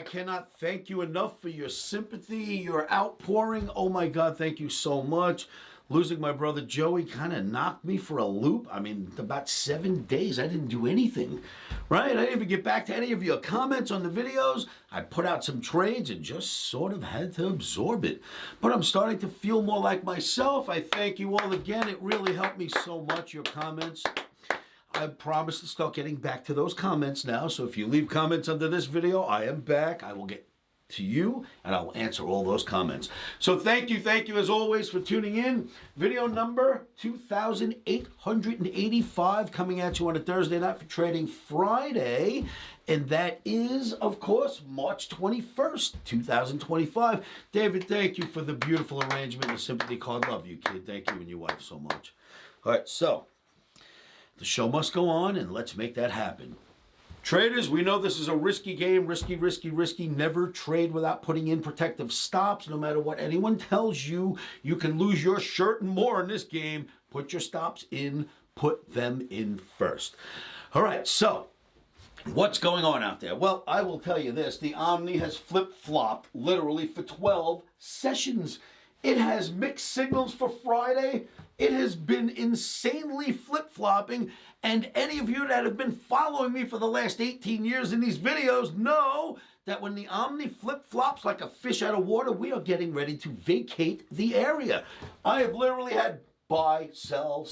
cannot thank you enough for your sympathy, your outpouring. Oh my God, thank you so much. Losing my brother Joey kind of knocked me for a loop. I mean, about 7 days, I didn't do anything, right? I didn't even get back to any of your comments on the videos. I put out some trades and just sort of had to absorb it. But I'm starting to feel more like myself. I thank you all again. It really helped me so much, your comments. I promise to start getting back to those comments now. So if you leave comments under this video, I am back. I will get to you and I'll answer all those comments. So thank you as always for tuning in. Video number 2885 coming at you on a Thursday night for Trading Friday. And that is, of course, March 21st, 2025. David, thank you for the beautiful arrangement and the sympathy card. Love you, kid. Thank you and your wife so much. All right, so the show must go on, and let's make that happen. Traders, we know this is a risky game. Risky. Never trade without putting in protective stops. No matter what anyone tells you, you can lose your shirt and more in this game. Put your stops in. Put them in first. All right, so what's going on out there? Well, I will tell you this. The Omni has flip-flopped literally for 12 sessions. It has mixed signals for Friday. It has been insanely flip-flopping. And any of you that have been following me for the last 18 years in these videos know that when the Omni flip-flops like a fish out of water, we are getting ready to vacate the area. I have literally had buy, sell,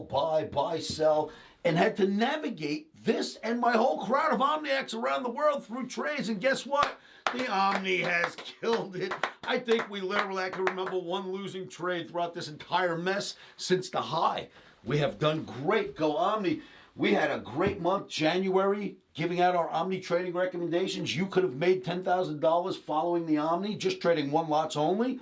buy, sell, and had to navigate this and my whole crowd of Omniacs around the world through trades. And guess what? The Omni has killed it. I think I can remember one losing trade throughout this entire mess since the high. We have done great. Go Omni. We had a great month, January, giving out our Omni trading recommendations. You could have made $10,000 following the Omni, just trading one lots only.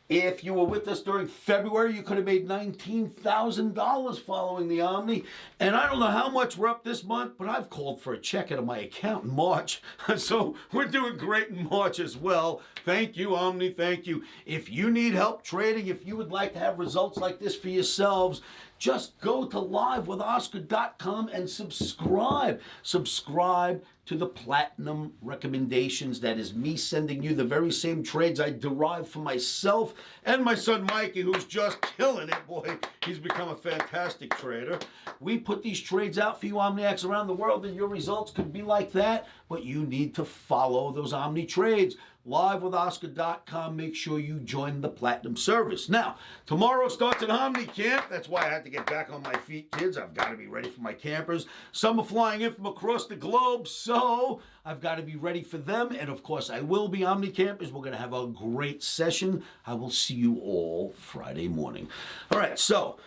If you were with us during February, you could have made $19,000 following the Omni. And I don't know how much we're up this month, but I've called for a check out of my account in March. So we're doing great in March as well. Thank you, Omni. Thank you. If you need help trading, if you would like to have results like this for yourselves, just go to livewithoscar.com and subscribe. Subscribe to the Platinum recommendations. That is me sending you the very same trades I derive for myself and my son Mikey, who's just killing it, boy. He's become a fantastic trader. We put these trades out for you Omniacs around the world, and your results could be like that, but you need to follow those Omni trades. Livewithoscar.com. Make sure you join the Platinum service. Now, tomorrow starts an Omni camp. That's why I had to get back on my feet, kids. I've got to be ready for my campers. Some are flying in from across the globe, so I've got to be ready for them. And of course, I will be Omni campers. We're going to have a great session. I will see you all Friday morning. All right, so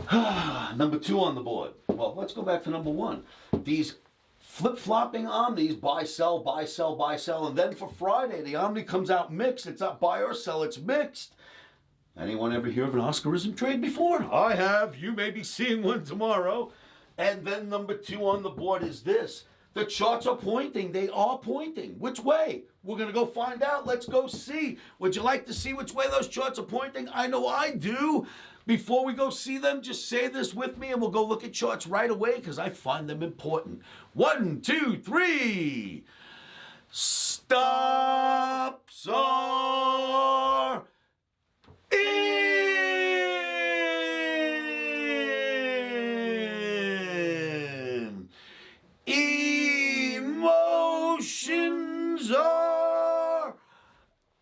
number 2 on the board. Well, let's go back to number 1. These flip-flopping Omnis, buy, sell, buy, sell, buy, sell. And then for Friday, the Omni comes out mixed. It's not buy or sell, it's mixed. Anyone ever hear of an Oscarism trade before? I have. You may be seeing one tomorrow. And then number 2 on the board is this. The charts are pointing. They are pointing. Which way? We're going to go find out. Let's go see. Would you like to see which way those charts are pointing? I know I do. Before we go see them, just say this with me and we'll go look at charts right away because I find them important. 1, 2, 3. Stops are in. Emotions are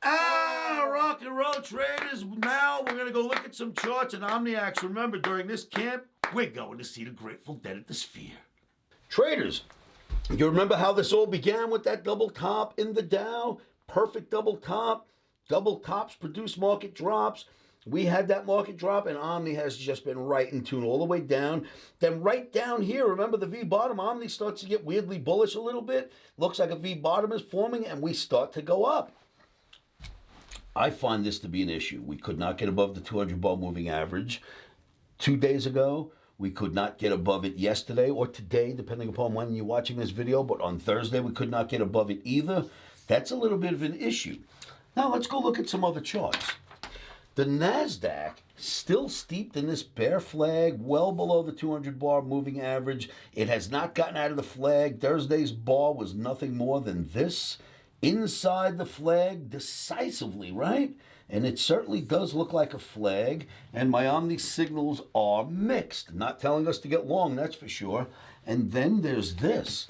out. Rock and roll traders. Now we're going to go look at some charts and Omniacs. Remember, during this camp, we're going to see the Grateful Dead at the Sphere. Traders, you remember how this all began with that double top in the Dow? Perfect double top. Double tops produce market drops. We had that market drop, and Omni has just been right in tune all the way down. Then right down here, remember the V bottom? Omni starts to get weirdly bullish a little bit. Looks like a V bottom is forming, and we start to go up. I find this to be an issue. We could not get above the 200 bar moving average 2 days ago. We could not get above it yesterday or today, depending upon when you're watching this video. But on Thursday, we could not get above it either. That's a little bit of an issue. Now, let's go look at some other charts. The Nasdaq, still steeped in this bear flag, well below the 200 bar moving average. It has not gotten out of the flag. Thursday's bar was nothing more than this. inside the flag decisively, right? And it certainly does look like a flag. And my Omni signals are mixed. Not telling us to get long, that's for sure. And then there's this.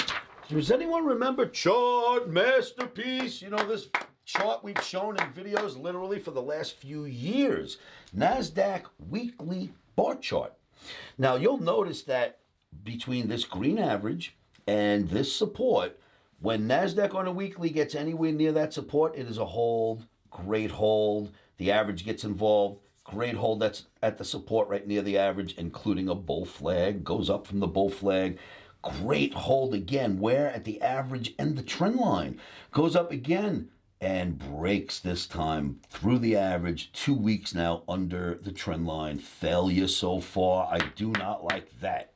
Does anyone remember Chart Masterpiece? You know, this chart we've shown in videos literally for the last few years. NASDAQ weekly bar chart. Now, you'll notice that between this green average and this support, when NASDAQ on a weekly gets anywhere near that support, it is a hold, great hold. The average gets involved, great hold. That's at the support right near the average, including a bull flag. Goes up from the bull flag. Great hold again, where at the average and the trend line. Goes up again and breaks this time through the average. 2 weeks now under the trend line. Failure so far. I do not like that.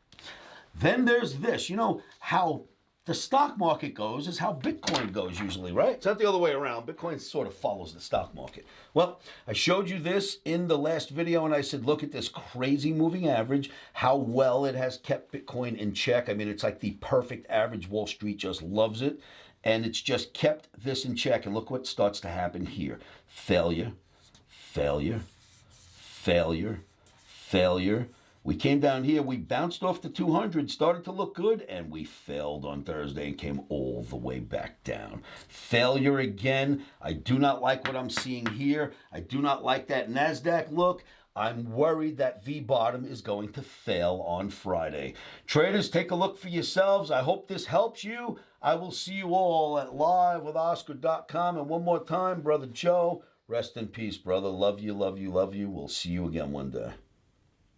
Then there's this. You know how the stock market goes is how Bitcoin goes usually, right? It's not the other way around. Bitcoin sort of follows the stock market. Well, I showed you this in the last video, and I said, look at this crazy moving average, how well it has kept Bitcoin in check. I mean, it's like the perfect average. Wall Street just loves it, and it's just kept this in check. And look what starts to happen here. Failure, failure, failure, failure. We came down here, we bounced off the 200, started to look good, and we failed on Thursday and came all the way back down. Failure again. I do not like what I'm seeing here. I do not like that NASDAQ look. I'm worried that V-bottom is going to fail on Friday. Traders, take a look for yourselves. I hope this helps you. I will see you all at livewithoscar.com. And one more time, Brother Joe, rest in peace, brother. Love you, love you, love you. We'll see you again one day.